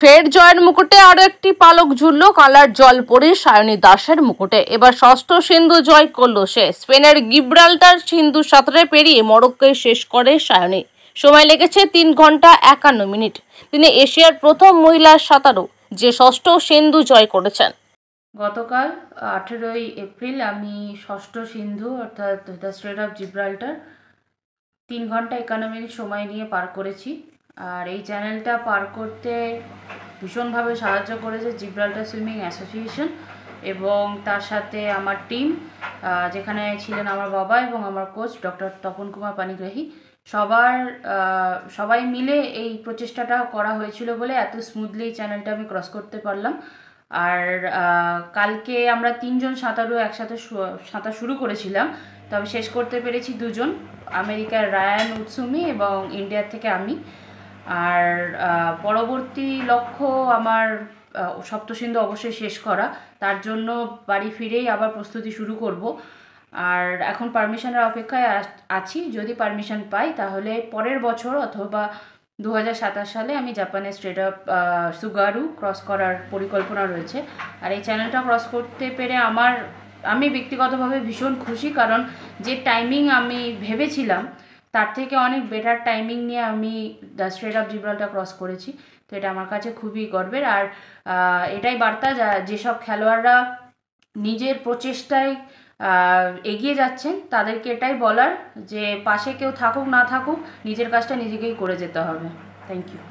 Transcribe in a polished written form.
ফের জয়ের মুকুটে আরও একটি পালক ঝুলল কালার জলপরী সায়নী দাসের মুকুটে। এবার ষষ্ঠ সিন্ধু জয় করল সে। স্পেনের গিব্রাল্টার সিন্ধু সাঁতরে পেরিয়ে মরক্কোয় শেষ করে সায়নী। সময় লেগেছে 3 ঘন্টা 51 মিনিট। তিনি এশিয়ার প্রথম মহিলা সাঁতারু যে ষষ্ঠ সিন্ধু জয় করেছেন। গতকাল 18ই এপ্রিল আমি ষষ্ঠ সিন্ধু অর্থাৎ দ্য স্ট্রেট অফ জিব্রাল্টার 3 ঘন্টা 51 মিনিট সময় নিয়ে পার করেছি। আর এই চ্যানেলটা পার করতে ভীষণভাবে সাহায্য করেছে জিব্রাল্টার সুইমিং অ্যাসোসিয়েশন এবং তার সাথে আমার টিম, যেখানে ছিলেন আমার বাবা এবং আমার কোচ ডক্টর তপন কুমার পানিগ্রাহী। সবাই মিলে এই প্রচেষ্টাটা করা হয়েছিল বলে এত স্মুথলি চ্যানেলটা আমি ক্রস করতে পারলাম। আর কালকে আমরা 3 জন সাঁতারু একসাথে সাঁতার শুরু করেছিলাম, তবে শেষ করতে পেরেছি 2 জন, আমেরিকার রায়ান উৎসুমি এবং ইন্ডিয়ার থেকে আমি। আর পরবর্তী লক্ষ্য আমার সপ্তসিন্ধু অবশ্যই শেষ করা। তার জন্য বাড়ি ফিরেই আবার প্রস্তুতি শুরু করব। আর এখন পারমিশনের অপেক্ষায় আছি। যদি পারমিশন পাই তাহলে পরের বছর অথবা 2027 সালে আমি জাপানের স্ট্রেট অফ সুগারু ক্রস করার পরিকল্পনা রয়েছে। আর এই চ্যানেলটা ক্রস করতে পেরে আমি ব্যক্তিগতভাবে ভীষণ খুশি, কারণ যে টাইমিং আমি ভেবেছিলাম তার থেকে অনেক বেটার টাইমিং নিয়ে আমি the strait of Gibraltar cross করেছি। তো এটা আমার কাছে খুবই গর্বের। আর এটাই বার্তা যেসব খেলোয়াড়রা নিজের প্রচেষ্টায় এগিয়ে যাচ্ছেন তাদেরকে এটাই বলার যে পাশে কেউ থাকুক না থাকুক নিজের কাজটা নিজেকেই করে যেতে হবে। Thank you.